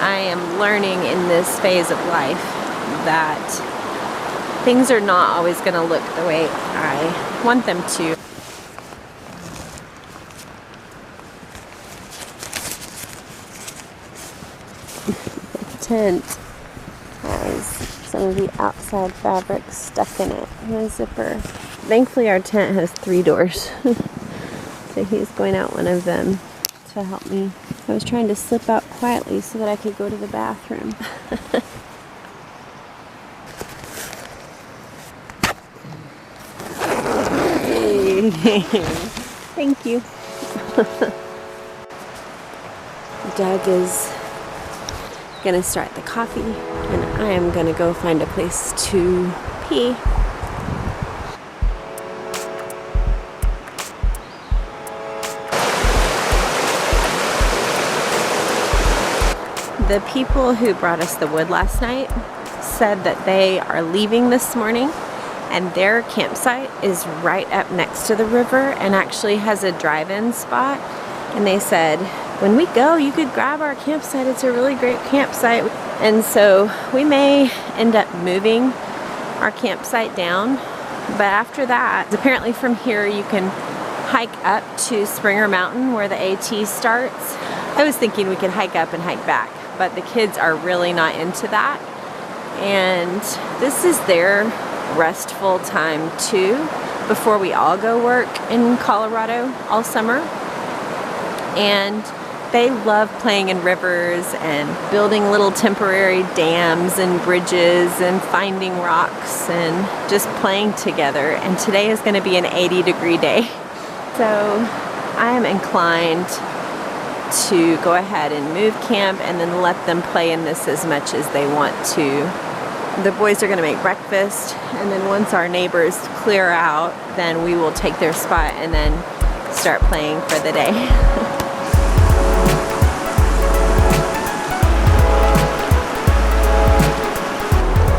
I am learning in this phase of life that things are not always going to look the way I want them to. The tent has some of the outside fabric stuck in it, and a zipper. Thankfully our tent has 3 doors, so he's going out one of them to help me. I was trying to slip out quietly so that I could go to the bathroom. Thank you. Doug is gonna start the coffee, and I am gonna go find a place to pee. The people who brought us the wood last night said that they are leaving this morning, and their campsite is right up next to the river and actually has a drive-in spot. And they said, when we go, you could grab our campsite. It's a really great campsite. And so we may end up moving our campsite down. But after that, apparently from here you can hike up to Springer Mountain where the AT starts. I was thinking we could hike up and hike back, but the kids are really not into that. And this is their restful time too, before we all go work in Colorado all summer. And they love playing in rivers and building little temporary dams and bridges and finding rocks and just playing together. And today is going to be an 80-degree day. So I am inclined to go ahead and move camp and then let them play in this as much as they want to. The boys are going to make breakfast, and then once our neighbors clear out, then we will take their spot and then start playing for the day.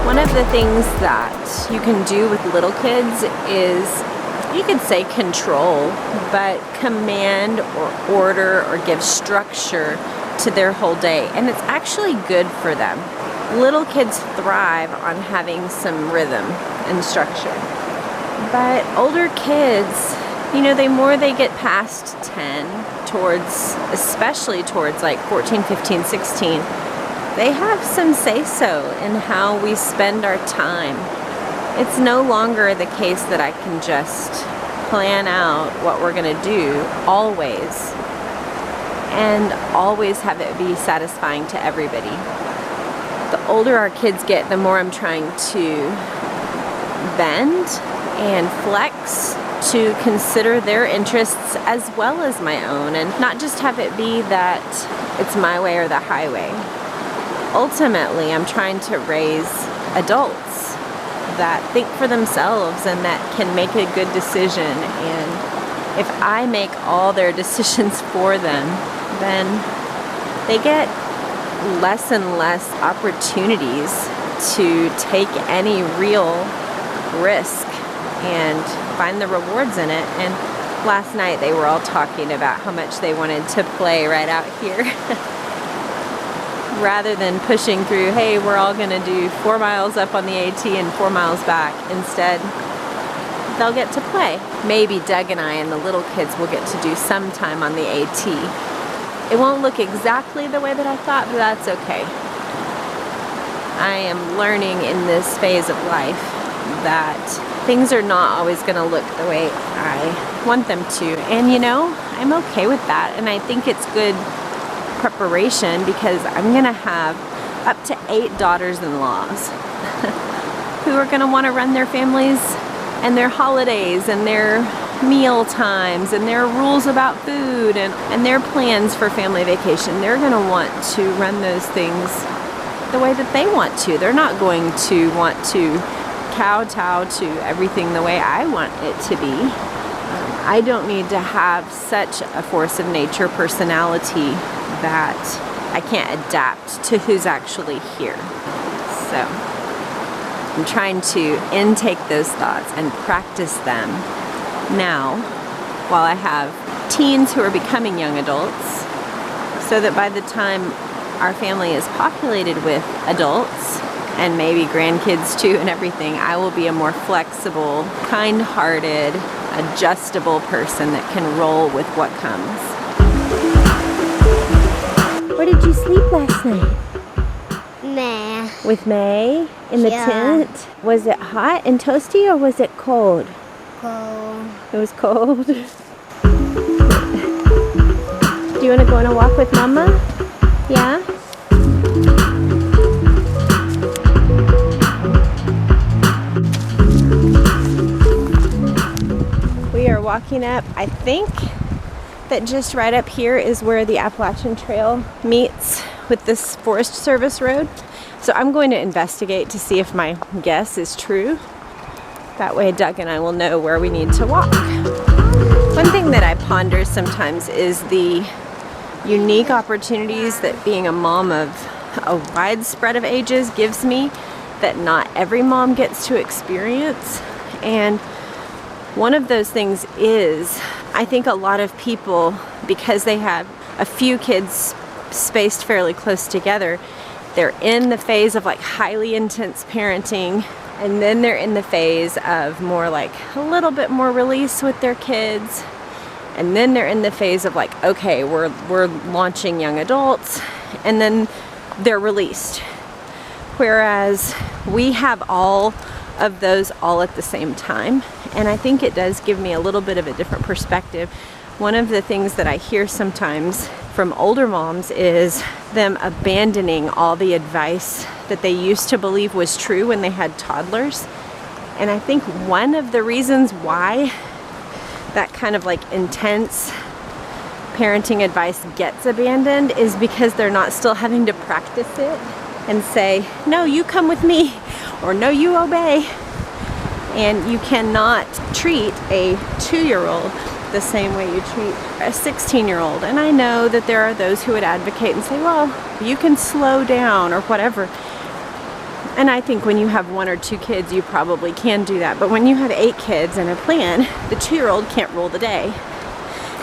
One of the things that you can do with little kids is, you could say control, but command or order or give structure to their whole day. And it's actually good for them. Little kids thrive on having some rhythm and structure. But older kids, you know, the more they get past 10, especially towards like 14, 15, 16, they have some say-so in how we spend our time. It's no longer the case that I can just plan out what we're gonna do always, and always have it be satisfying to everybody. The older our kids get, the more I'm trying to bend and flex to consider their interests as well as my own, and not just have it be that it's my way or the highway. Ultimately, I'm trying to raise adults that think for themselves and that can make a good decision. And if I make all their decisions for them, then they get less and less opportunities to take any real risk and find the rewards in it. And last night they were all talking about how much they wanted to play right out here. Rather than pushing through, hey, we're all gonna do 4 miles up on the AT and 4 miles back. Instead, they'll get to play. Maybe Doug and I and the little kids will get to do some time on the AT. It won't look exactly the way that I thought, but that's okay. I am learning in this phase of life that things are not always gonna look the way I want them to. And you know, I'm okay with that. And I think it's good preparation, because I'm gonna have up to 8 daughters-in-laws who are gonna wanna run their families and their holidays and their meal times and their rules about food and their plans for family vacation. They're gonna want to run those things the way that they want to. They're not going to want to kowtow to everything the way I want it to be. I don't need to have such a force of nature personality that I can't adapt to who's actually here. So I'm trying to intake those thoughts and practice them now while I have teens who are becoming young adults, so that by the time our family is populated with adults and maybe grandkids too and everything, I will be a more flexible, kind-hearted, adjustable person that can roll with what comes. Where did you sleep last night? Nah. With May in the tent? Was it hot and toasty or was it cold? Cold. It was cold. Do you want to go on a walk with Mama? Yeah? We are walking up, I think that just right up here is where the Appalachian Trail meets with this Forest Service road. So I'm going to investigate to see if my guess is true. That way Doug and I will know where we need to walk. One thing that I ponder sometimes is the unique opportunities that being a mom of a wide spread of ages gives me that not every mom gets to experience. And one of those things is, I think a lot of people, because they have a few kids spaced fairly close together, they're in the phase of like highly intense parenting, and then they're in the phase of more like a little bit more release with their kids, and then they're in the phase of like, okay, we're launching young adults, and then they're released. Whereas we have all of those all at the same time, and I think it does give me a little bit of a different perspective. One of the things that I hear sometimes from older moms is them abandoning all the advice that they used to believe was true when they had toddlers. And I think one of the reasons why that kind of like intense parenting advice gets abandoned is because they're not still having to practice it and say, no, you come with me, or no, you obey. And you cannot treat a 2-year-old the same way you treat a 16-year-old. And I know that there are those who would advocate and say, well, you can slow down or whatever. And I think when you have 1 or 2 kids, you probably can do that. But when you have 8 kids and a plan, the 2-year-old can't rule the day.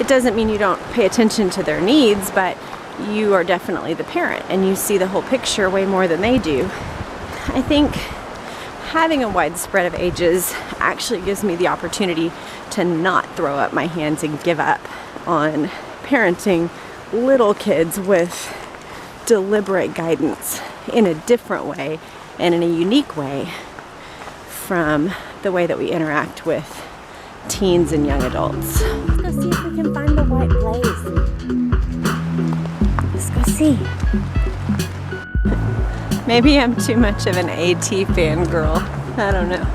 It doesn't mean you don't pay attention to their needs, but you are definitely the parent and you see the whole picture way more than they do. I think having a wide spread of ages actually gives me the opportunity to not throw up my hands and give up on parenting little kids with deliberate guidance in a different way and in a unique way from the way that we interact with teens and young adults. Let's go see if we can find the white blaze. Let's go see. Maybe I'm too much of an AT fangirl. I don't know.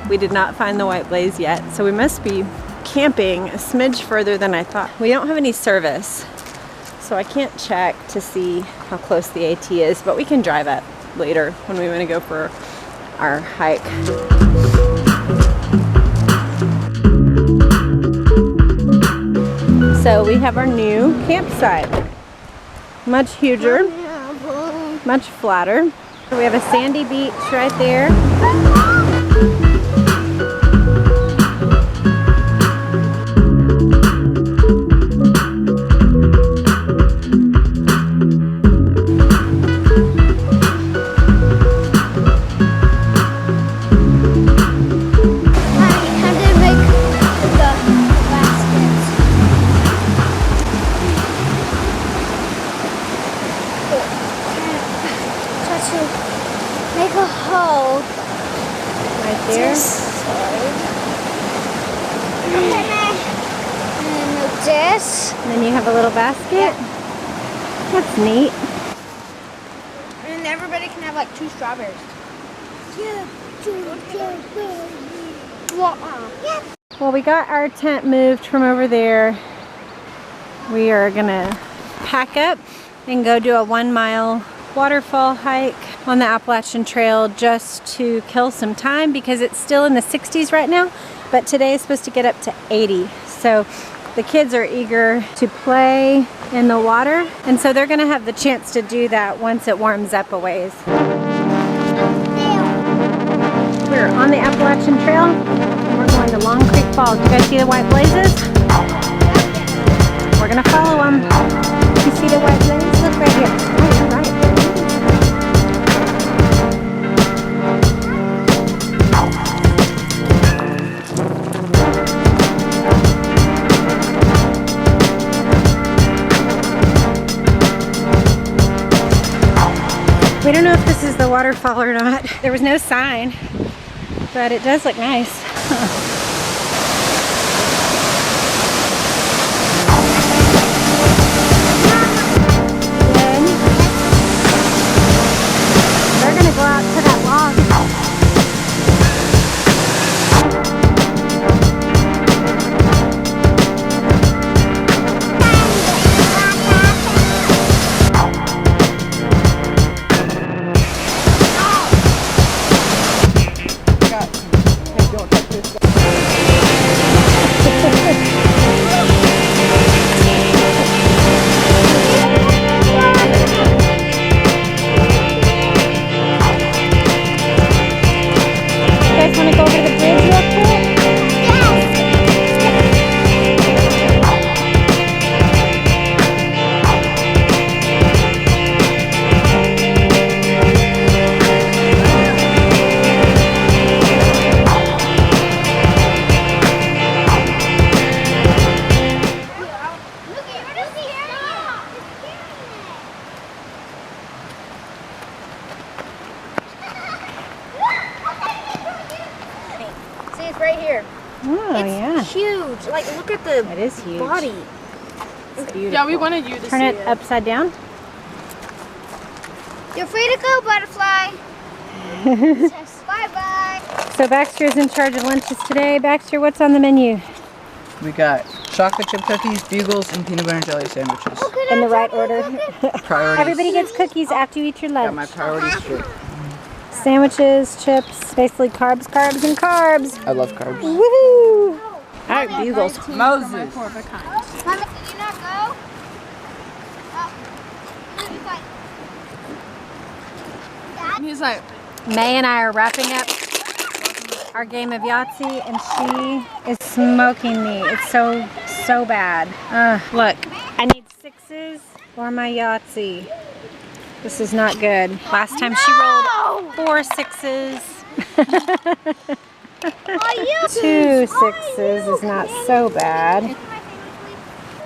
We did not find the white blaze yet, so we must be camping a smidge further than I thought. We don't have any service, so I can't check to see how close the AT is, but we can drive up later when we want to go for our hike. So we have our new campsite. Much huger, much flatter. We have a sandy beach right there. Make a hole right there. And this. And then you have a little basket. Yeah. That's neat. And everybody can have like 2 strawberries. Yeah. Well, we got our tent moved from over there. We are gonna pack up and go do a 1-mile waterfall hike on the Appalachian Trail just to kill some time because it's still in the 60s right now, but today is supposed to get up to 80. So the kids are eager to play in the water, and so they're gonna have the chance to do that once it warms up a ways. We're on the Appalachian Trail and we're going to Long Creek Falls. You guys see the white blazes? We're gonna follow them. You see the white blaze? Look We don't know if this is the waterfall or not. There was no sign, but it does look nice. Then they're gonna go out to that log. See, it's right here. Oh, It's yeah. huge. Like, look at the It is huge. body. It's beautiful. Yeah, we wanted you to Turn see it upside down. You're free to go, butterfly. Bye-bye. So Baxter is in charge of lunches today. Baxter, what's on the menu? We got chocolate chip cookies, bugles, and peanut butter and jelly sandwiches. In the right order. Priorities. Everybody gets cookies after you eat your Got my lunch. priorities straight. Sandwiches, chips, basically carbs, carbs, and carbs. I love carbs. Woohoo! All right, bugles. Moses. Mama, did you not go? He's like, May and I are wrapping up our game of Yahtzee, and she is smoking me. It's so bad. Look, I need 6s for my Yahtzee. This is not good. Last time she rolled 4 6s. 2 6s is not so bad.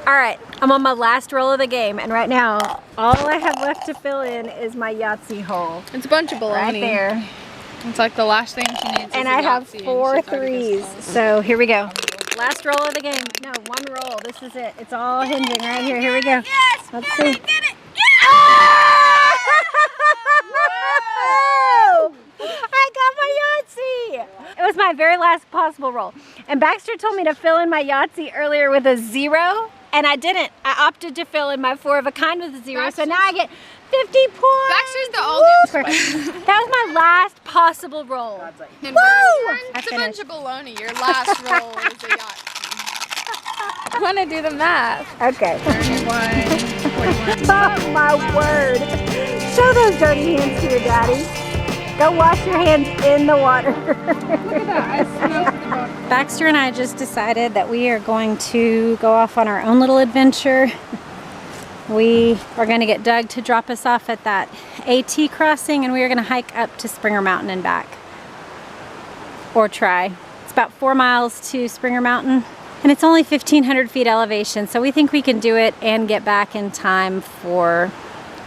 All right, I'm on my last roll of the game, and right now, all I have left to fill in is my Yahtzee hole. it's a bunch of baloney. Right there. It's like the last thing she needs. And is a I have Yahtzee, and 4 she's already 3s. this So here we go. Last roll of the game. No, 1 roll. This is it. It's all hinging right here. Here we go. Yes! Let's see. Get it! Oh! I got my Yahtzee. It was my very last possible roll. And Baxter told me to fill in my Yahtzee earlier with a 0, and I didn't. I opted to fill in my 4 of a kind with a 0, so now I get 50 points. Baxter's the only Woo! That was my last possible roll. one. Woo! I It's a finished. bunch of baloney. Your last roll is a Yahtzee. I want to do the math. Okay. 31, 41. Oh my word. Show those dirty hands to your daddy. Go wash your hands in the water. Baxter and I just decided that we are going to go off on our own little adventure. We are going to get Doug to drop us off at that AT crossing, and we are going to hike up to Springer Mountain and back. Or try. It's about 4 miles to Springer Mountain, and it's only 1,500 feet elevation, so we think we can do it and get back in time for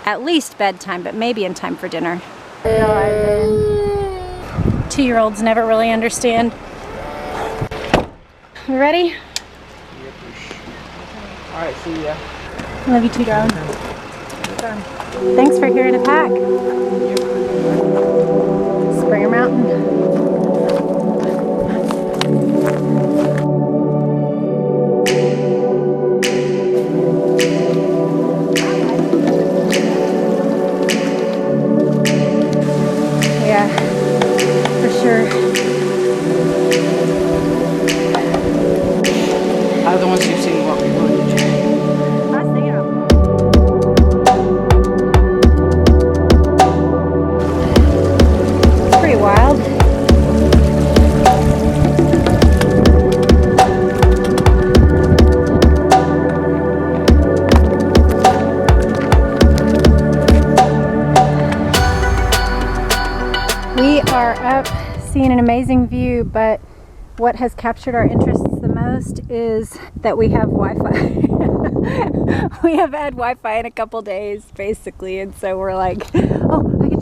at least bedtime, but maybe in time for dinner. 2-year-olds never really understand. You ready? Alright, see ya. Love you too, darling. Thanks for here to pack. Springer Mountain. Yeah, for sure. Out of the ones you've seen, what we're going to do. I was thinking of. It's pretty wild. We are up seeing an amazing view, but what has captured our interests the most is that we have Wi-Fi. We have had Wi-Fi in a couple days, basically, and so we're like, oh, I can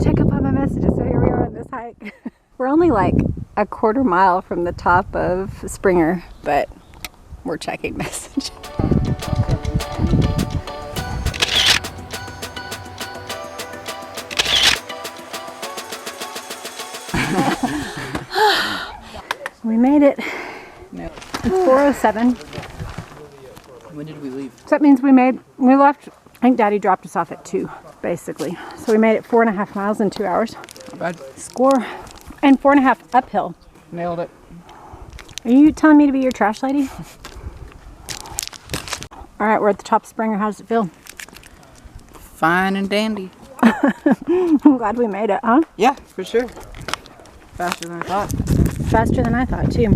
like. We're only like a quarter mile from the top of Springer, but we're checking messages. We made it. No. It's 4:07. When did we leave? So that means we left, I think Daddy dropped us off at 2, basically. So we made it 4.5 miles in 2 hours. Not bad. Score. And 4.5 uphill. Nailed it. Are you telling me to be your trash lady? All right, we're at the top of Springer. How does it feel? Fine and dandy. I'm glad we made it, huh? Yeah, for sure. Faster than I thought. Faster than I thought, too.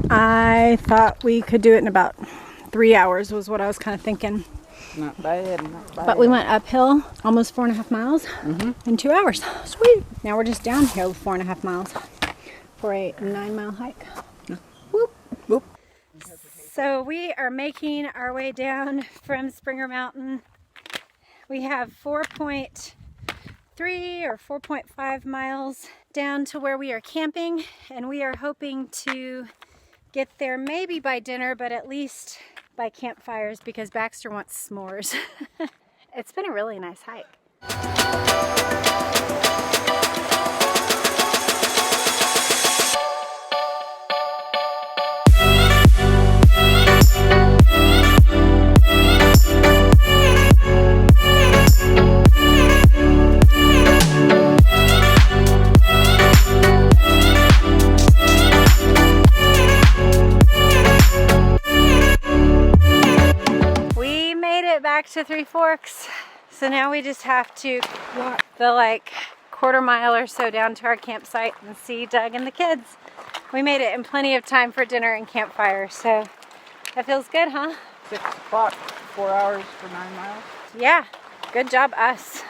I thought we could do it in about 3 hours was what I was kind of thinking. Not bad, not bad. But we went uphill almost 4.5 miles in 2 hours. Sweet. Now we're just downhill 4.5 miles for a 9-mile hike. Whoop. Whoop. So we are making our way down from Springer Mountain. We have 4.3 or 4.5 miles down to where we are camping, and we are hoping to get there maybe by dinner, but at least by campfires because Baxter wants s'mores. It's been a really nice hike. Back to Three Forks, so now we just have to walk the like quarter mile or so down to our campsite and see Doug and the kids. We made it in plenty of time for dinner and campfire, so that feels good, huh? 6 o'clock, 4 hours for 9 miles. Yeah, good job us.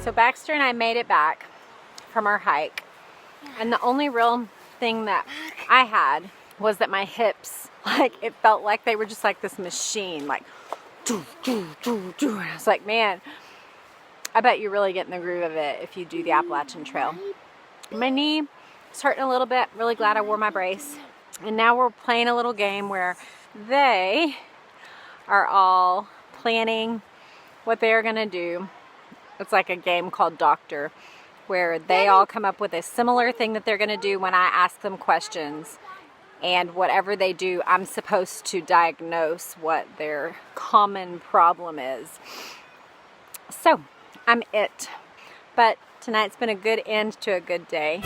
So Baxter and I made it back from our hike, and the only real thing that I had was that my hips, like, it felt like they were just like this machine, like doo, doo, doo, doo. I was like, man, I bet you really get in the groove of it if you do the Appalachian Trail. My knee is hurting a little bit. Really glad I wore my brace. And now we're playing a little game where they are all planning what they're gonna do. It's like a game called Doctor, where they all come up with a similar thing that they're going to do when I ask them questions. And whatever they do, I'm supposed to diagnose what their common problem is. So, I'm it. But tonight's been a good end to a good day.